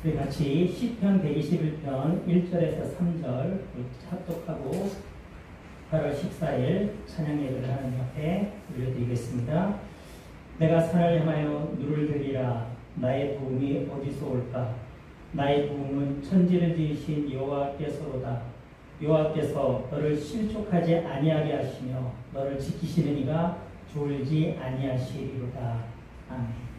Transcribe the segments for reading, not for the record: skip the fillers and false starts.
우리 같이 시편 121편 1절에서 3절 합독하고 8월 14일 찬양 예배를 하는 앞에 올려드리겠습니다. 내가 산을 향하여 누를 들이라. 나의 도움이 어디서 올까? 나의 도움은 천지를 지으신 여호와께서로다. 여호와께서 너를 실족하지 아니하게 하시며 너를 지키시는 이가 졸지 아니하시리로다. 아멘.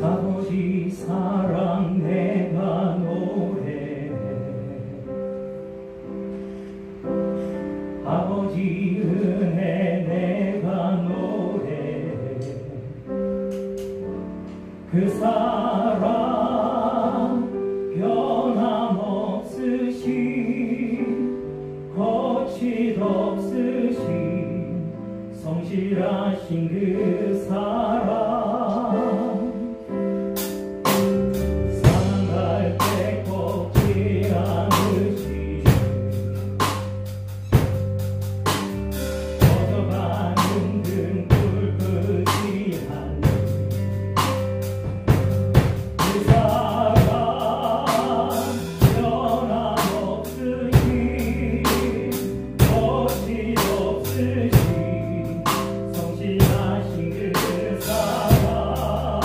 아버지 사랑 내가 노래해. 아버지 은혜 내가 노래해. 그 사랑 변함없으신 거짓없으신 성실하신 그 사랑 성실하신 그 사랑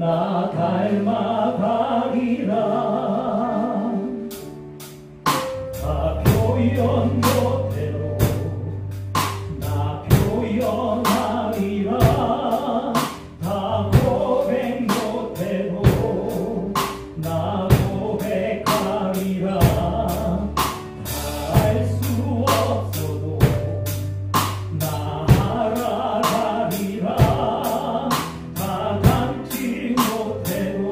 나 닮아가리라. 다 표현 못해도 나 표현하리라. 다 고백 못해도 나 고백하리라. 다 알 수 없어도 나 알아가리라. 다 담지 못해도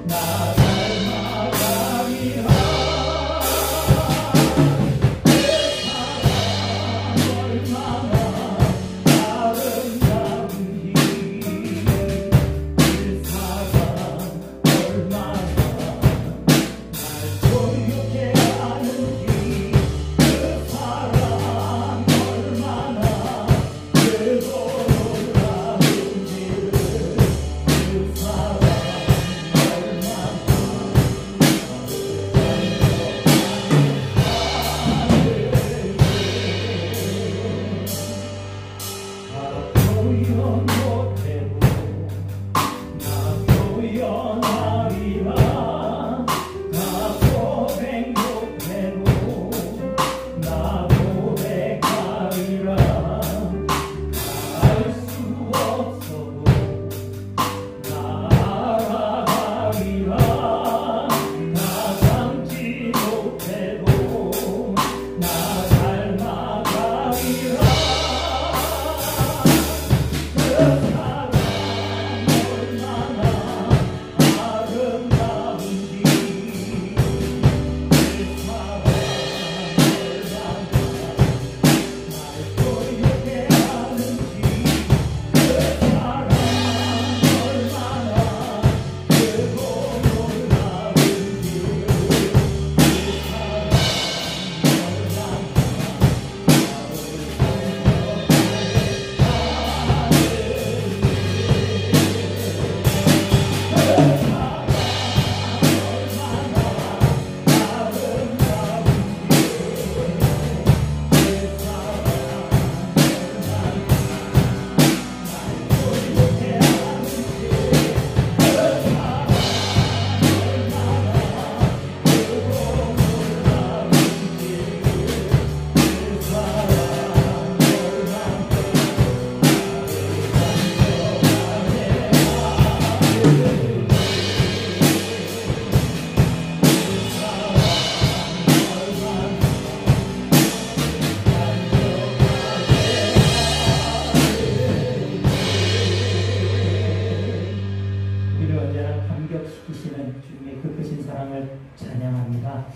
나 닮아가리라. 그 사랑 얼마나 아름다운지, 그 사랑 얼마나 날 소유케 하는지, 그 사랑 얼마나 크고 놀라운지를, 그 사랑 다 표현 못해도 나 표현하리라. 다 고백 못해도 나 고백하리라. 알 수 없어도 나 알아가리라. 나 담지 못해도 나 닮아가리라. 그 사랑 얼마나 아름다운지, 그 사랑 얼마나 날 소유케 하는지, 그 사랑 얼마나 크고 놀라운지를, 그 우리를 언제나 감격시키시는 주님의 그 크신 사랑을 찬양합니다. 찬송합니다.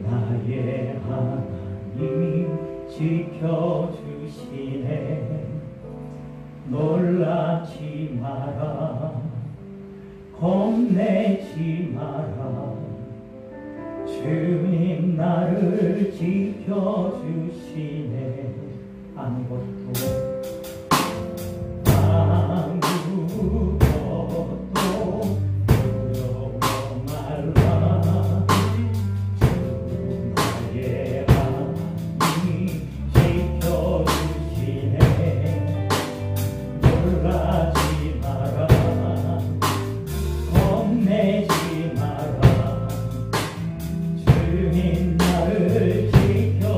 나의 하나님이 지켜주시네. 놀라지 마라, 겁내지 마라. 주님 나를 지켜주시네. 아무것도 두려워 말라. 주 나의 하나님이 지켜주시네. 놀라지 마라, 겁내지 마라. 주님 나를 지켜주시네.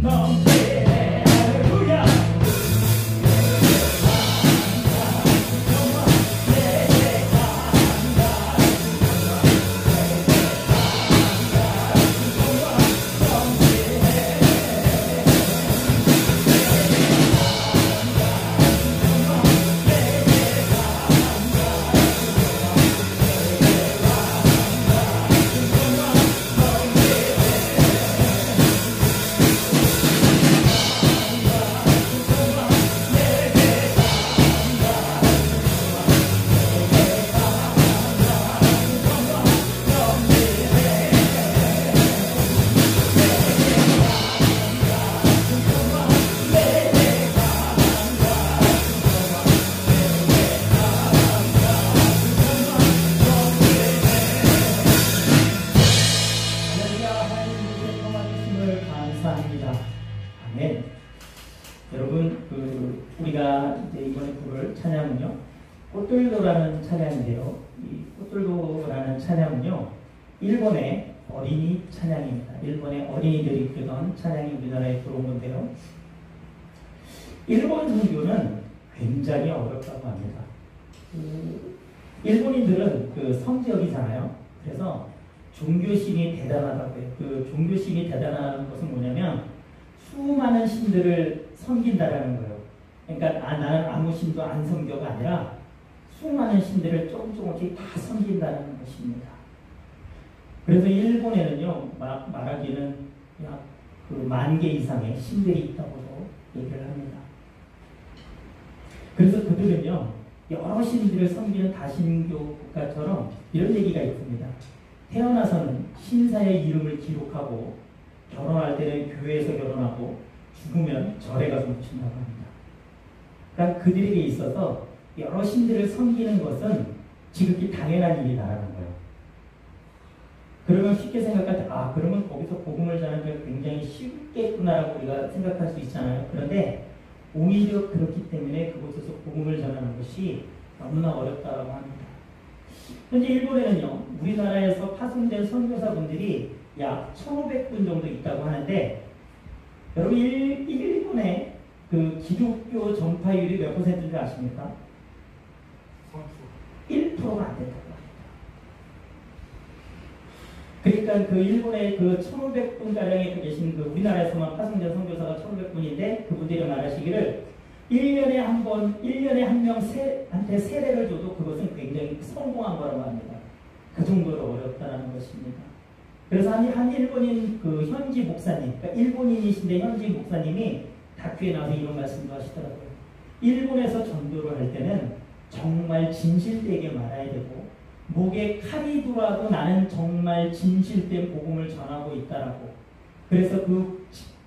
넘치네 할렐루야 감사합니다. 아멘. 여러분, 우리가 이제 이번에 부를 찬양은요, 꽃들도라는 찬양인데요. 이 꽃들도라는 찬양은요, 일본의 어린이 찬양입니다. 일본의 어린이들이 부르던 찬양이 우리나라에 들어온 건데요. 일본 선교는 굉장히 어렵다고 합니다. 일본인들은 성지역이잖아요. 그래서 종교심이 대단하다고 해요. 그 종교심이 대단한 것은 뭐냐면 수많은 신들을 섬긴다라는 거예요. 그러니까 나는 아무 신도 안 섬겨가 아니라 수많은 신들을 조금씩 다 섬긴다는 것입니다. 그래서 일본에는요, 말하기는 약 10,000개 이상의 신들이 있다고도 얘기를 합니다. 그래서 그들은요, 여러 신들을 섬기는 다신교 국가처럼 이런 얘기가 있습니다. 태어나서는 신사의 이름을 기록하고 결혼할 때는 교회에서 결혼하고 죽으면 절에 가서 묻힌다고 합니다. 그러니까 그들에게 있어서 여러 신들을 섬기는 것은 지극히 당연한 일이다라는 거예요. 그러면 쉽게 생각할 때 그러면 거기서 복음을 전하는 게 굉장히 쉽겠구나라고 우리가 생각할 수 있잖아요. 그런데 오히려 그렇기 때문에 그곳에서 복음을 전하는 것이 너무나 어렵다고 합니다. 현재 일본에는요, 우리나라에서 파송된 선교사분들이 약 1,500분 정도 있다고 하는데, 여러분 일본의 그 기독교 전파율이 몇 %인지 아십니까? 1%가 안 된다고 합니다. 그러니까 그 일본의 그 1,500분 가량에 계신 그 우리나라에서만 파송된 선교사가 1,500분인데 그분들이 말하시기를 1년에 한 번, 1년에 한 명한테 세례를 줘도 그것은 굉장히 성공한 거라고 합니다. 그 정도로 어렵다는 것입니다. 그래서 한 일본인 그 현지 목사님, 그러니까 일본인이신데 현지 목사님이 다큐에 나와서 이런 말씀도 하시더라고요. 일본에서 전도를 할 때는 정말 진실되게 말해야 되고, 목에 칼이 들어와도 나는 정말 진실된 복음을 전하고 있다라고. 그래서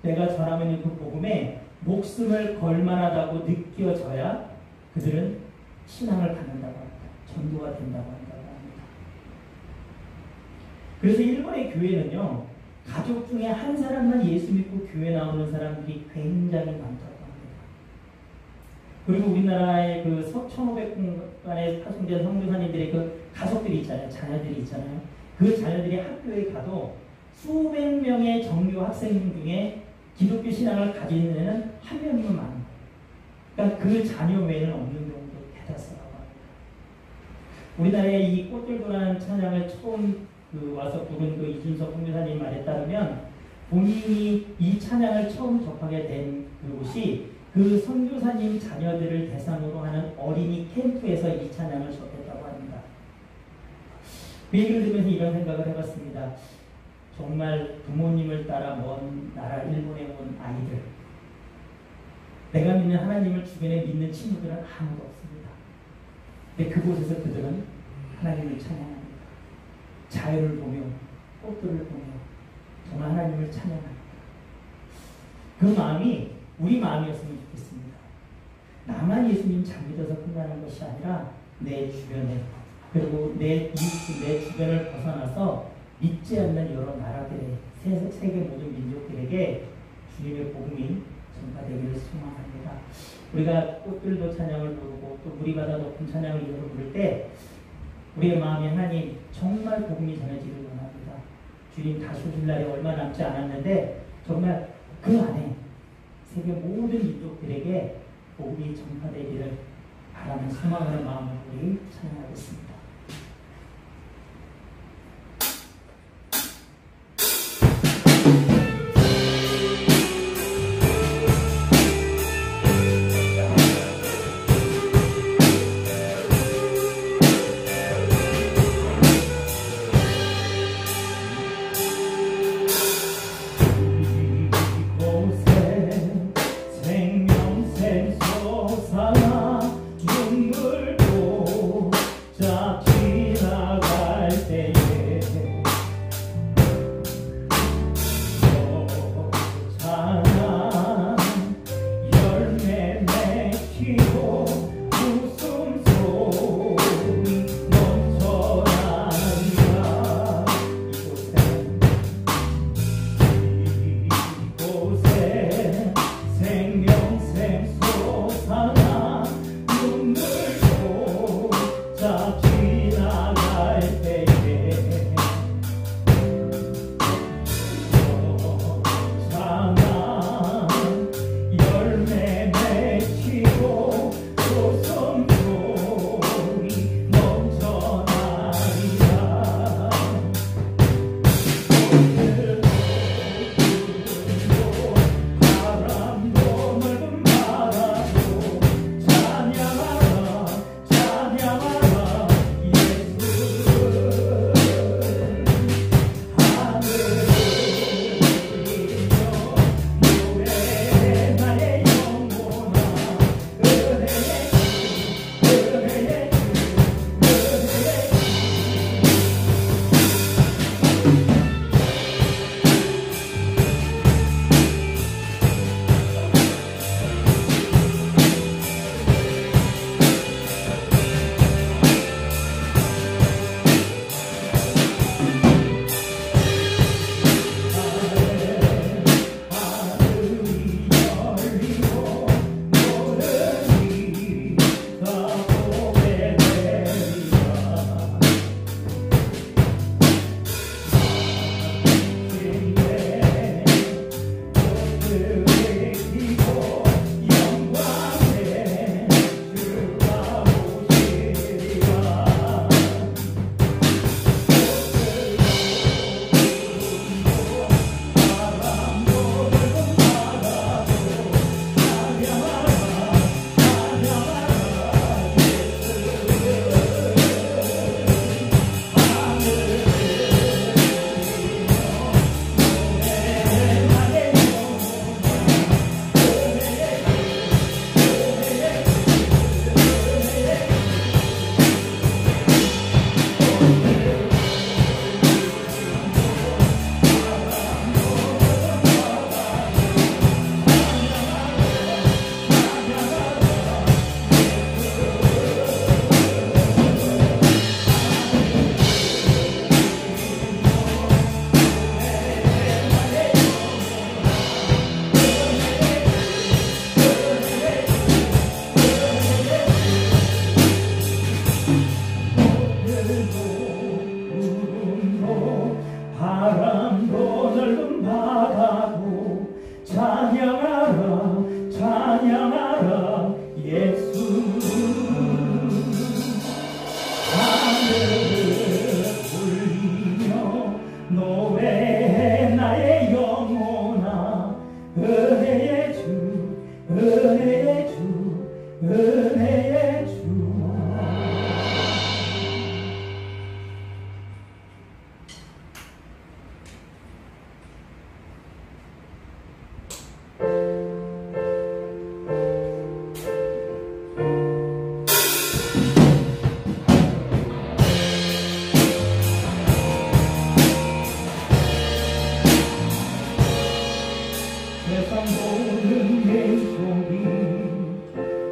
내가 전하고 있는 그 복음에 목숨을 걸 만하다고 느껴져야 그들은 신앙을 갖는다고 합니다. 전도가 된다고 한다고 합니다. 그래서 일본의 교회는요, 가족 중에 한 사람만 예수 믿고 교회 나오는 사람들이 굉장히 많다고 합니다. 그리고 우리나라의 그 1,500분간의 파송된 선교사님들의 그 가족들이 있잖아요. 자녀들이 있잖아요. 그 자녀들이 학교에 가도 수백 명의 정규 학생 중에 기독교 신앙을 가진 애는 한 명이면 많은 거예요. 그러니까 그 자녀 외에는 없는 경우도 대다수라고 합니다. 우리나라에 이 꽃들도라는 찬양을 처음 와서 부른 그 이준석 선교사님 말에 따르면 본인이 이 찬양을 처음 접하게 된 그곳이 그 선교사님 자녀들을 대상으로 하는 어린이 캠프에서 이 찬양을 접했다고 합니다. 그 얘기를 들으면서 이런 생각을 해봤습니다. 정말 부모님을 따라 먼 나라 일본에 온 아이들, 내가 믿는 하나님을 주변에 믿는 친구들은 아무도 없습니다. 근데 그곳에서 그들은 하나님을 찬양합니다. 자연을 보며 꽃들을 보며 정말 하나님을 찬양합니다. 그 마음이 우리 마음이었으면 좋겠습니다. 나만 예수님 잘 믿어서 끝나는 것이 아니라 내 주변에, 그리고 내 이웃, 내 주변을 벗어나서 믿지 않는 여러 나라들의 세계 모든 민족들에게 주님의 복음이 전파되기를 소망합니다. 우리가 꽃들도 찬양을 부르고 또 무리바다 높은 찬양을 이어서 부를 때 우리의 마음에 하나님 정말 복음이 전해지길 원합니다. 주님 다시 오실 날이 얼마 남지 않았는데 정말 그 안에 세계 모든 민족들에게 복음이 전파되기를 바라는 소망하는 마음으로 우리 찬양하겠습니다.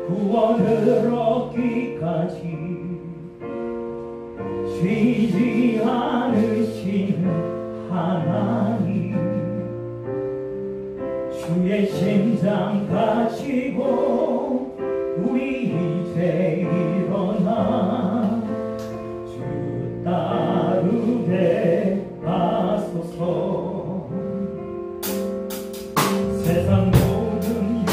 구원을 얻기까지 쉬지 않으시는 하나님, 주의 심장 가지고 우리 이제 일어나 주 따르게 하소서. 세상 모든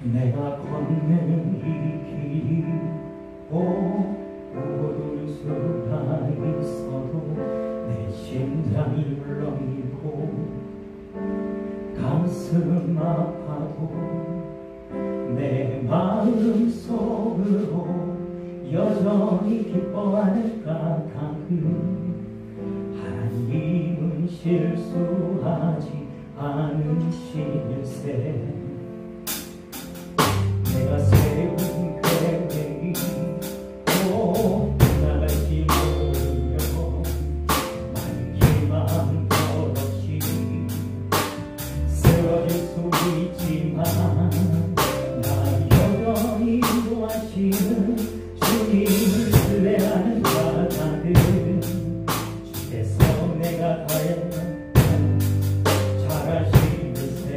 내가 걷는 이 길이 오를 수가 있어도 내 심장이 울렁이고 가슴 아파도 내 마음 속으로 여전히 기뻐할까 가끔 하나님은 실수하지 않으실세. 내가 세운 계획이 또 나갈지 모르며 말기만 더없이 쓰러질 수 있지만 나 여전히 인도하시는 주님을 신뢰하는 자들 주께서 내가 다했는 잘하시는세.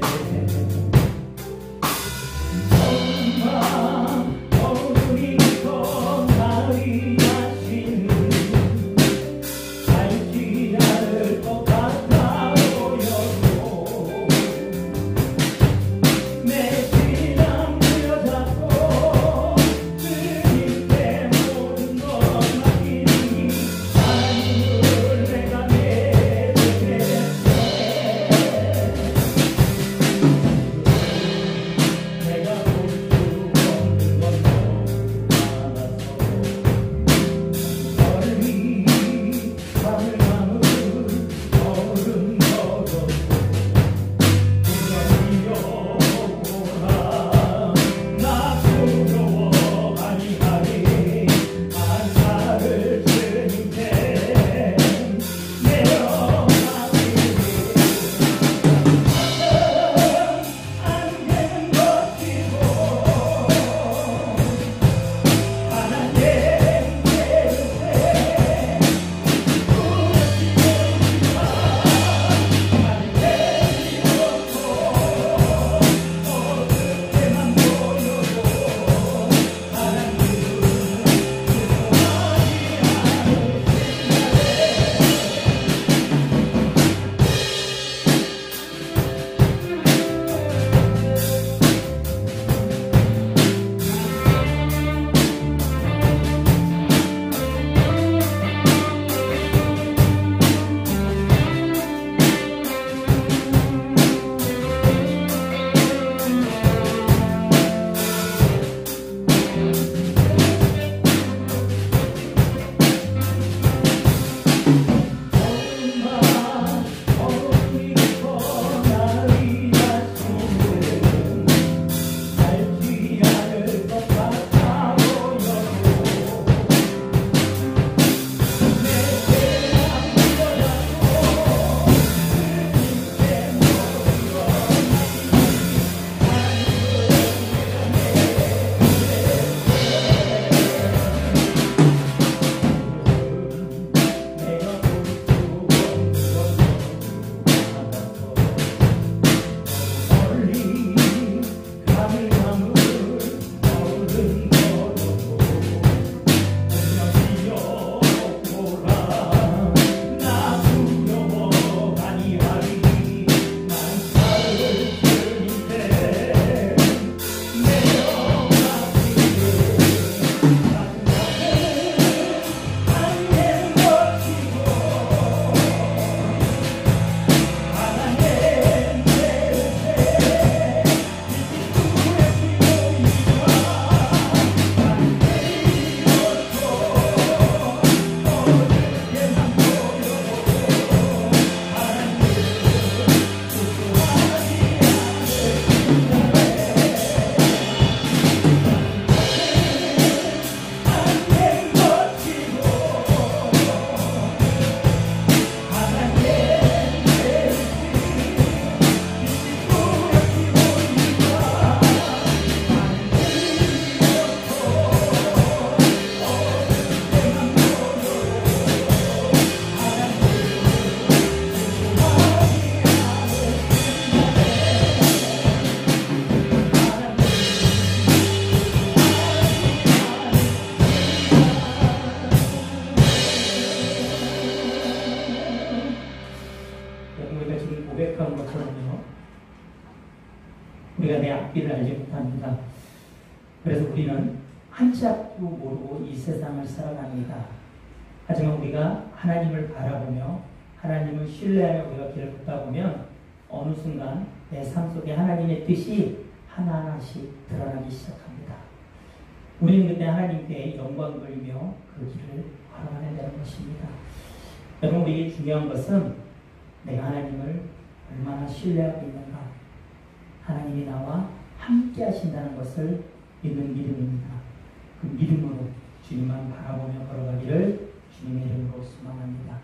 우리가 내 앞길을 알지 못합니다. 그래서 우리는 한치 앞도 모르고 이 세상을 살아갑니다. 하지만 우리가 하나님을 바라보며 하나님을 신뢰하며 우리가 길을 걷다 보면 어느 순간 내 삶 속에 하나님의 뜻이 하나하나씩 드러나기 시작합니다. 우리는 그때 하나님께 영광 돌리며 그 길을 걸어가야 되는 것입니다. 여러분, 우리에게 중요한 것은 내가 하나님을 얼마나 신뢰하고 있는가, 하나님이 나와 함께 하신다는 것을 믿는 믿음입니다. 그 믿음으로 주님만 바라보며 걸어가기를 주님의 이름으로 소망합니다.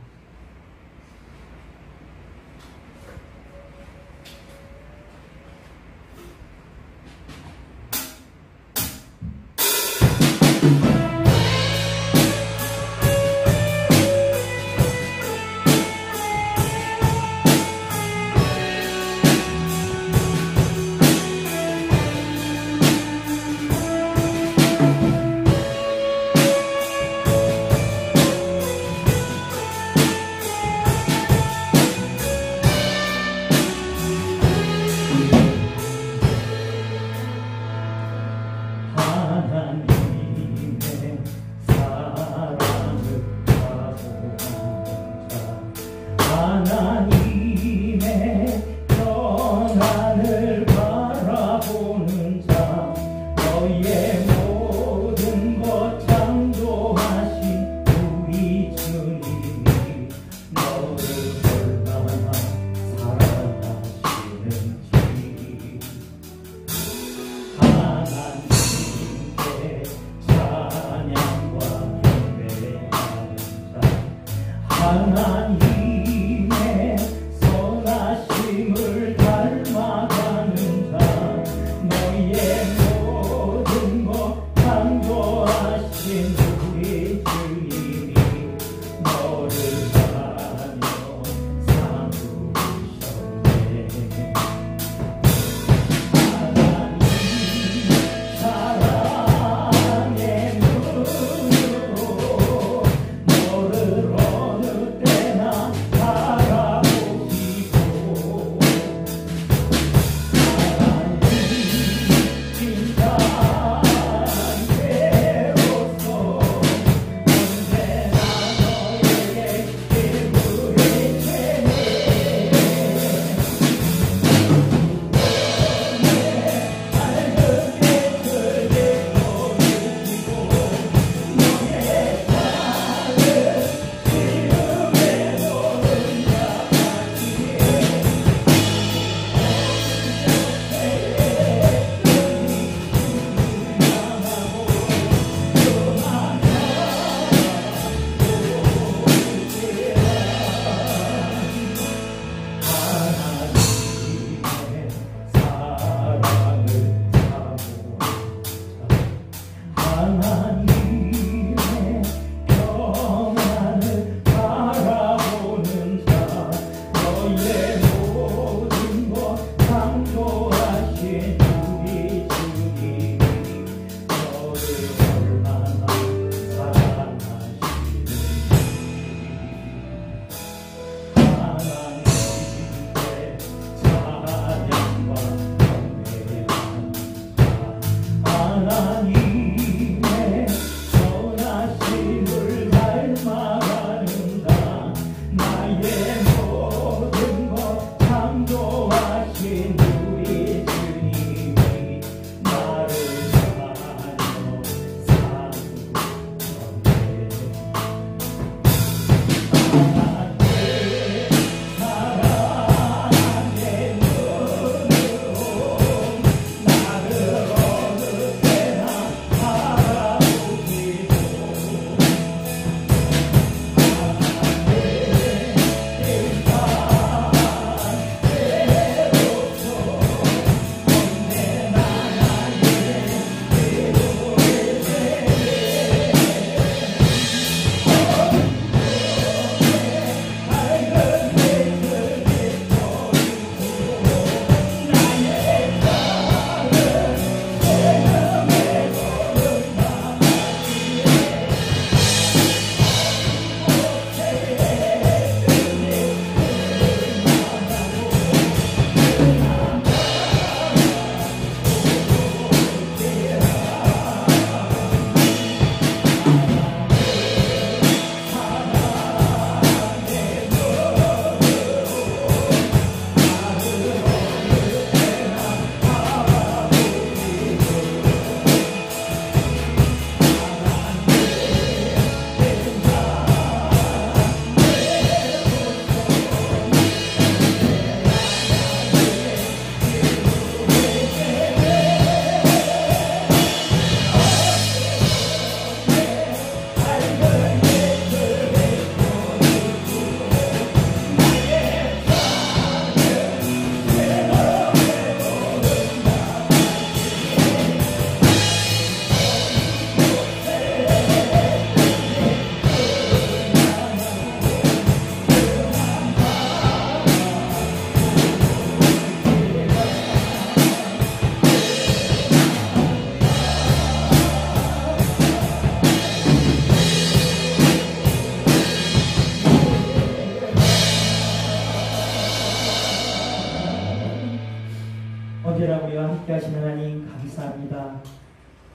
언제나 우리와 함께 하시는 하나님 감사합니다.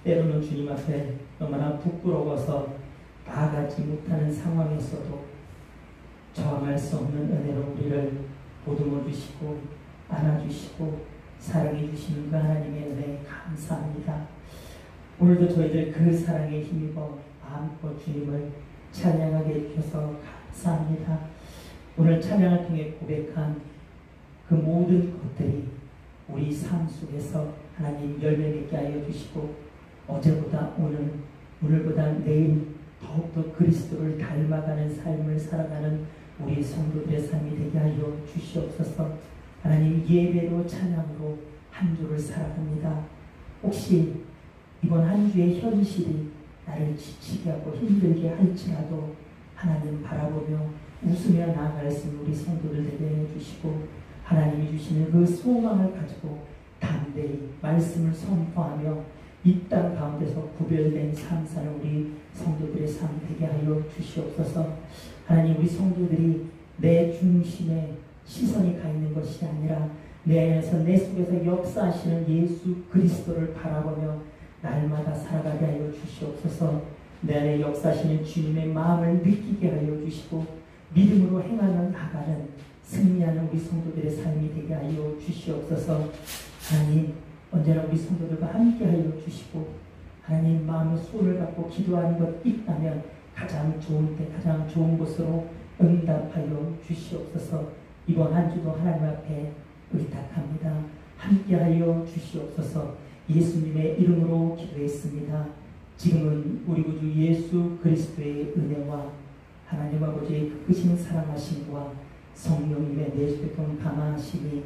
때로는 주님 앞에 너무나 부끄러워서 나아가지 못하는 상황에서도 저항할 수 없는 은혜로 우리를 보듬어 주시고 안아주시고 사랑해 주시는 그 하나님의 은혜 감사합니다. 오늘도 저희들 그 사랑에 힘입어 마음껏 주님을 찬양하게 해주셔서 감사합니다. 오늘 찬양을 통해 고백한 그 모든 것들이 우리 삶 속에서 하나님 열매 맺게 하여 주시고 어제보다 오늘보다 내일 더욱더 그리스도를 닮아가는 삶을 살아가는 우리 성도들의 삶이 되게 하여 주시옵소서. 하나님 예배로 찬양으로 한 주를 살아갑니다. 혹시 이번 한 주의 현실이 나를 지치게 하고 힘들게 할지라도 하나님 바라보며 웃으며 나아갈 수 있는 우리 성도들 되게 해주시고 하나님이 주시는 그 소망을 가지고 담대히 말씀을 선포하며 이 땅 가운데서 구별된 삶 사는 우리 성도들의 삶 되게 하여 주시옵소서. 하나님 우리 성도들이 내 중심에 시선이 가 있는 것이 아니라 내 안에서 내 속에서 역사하시는 예수 그리스도를 바라보며 날마다 살아가게 하여 주시옵소서. 내 안에 역사하시는 주님의 마음을 느끼게 하여 주시고 믿음으로 행하며 나가는 승리하는 우리 성도들의 삶이 되게 하여 주시옵소서. 하나님 언제나 우리 성도들과 함께 하여 주시고 하나님 마음의 손을 갖고 기도하는 것 있다면 가장 좋은 때 가장 좋은 곳으로 응답하여 주시옵소서. 이번 한 주도 하나님 앞에 의탁합니다. 함께하여 주시옵소서. 예수님의 이름으로 기도했습니다. 지금은 우리 구주 예수 그리스도의 은혜와 하나님 아버지의 크신 사랑하심과 성령님의 내주되던 감화하심이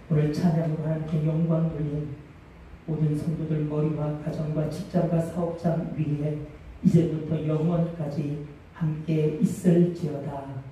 오늘 찬양으로 하나님께 영광 돌린 모든 성도들 머리와 가정과 직장과 사업장 위에 이제부터 영원까지 함께 있을지어다.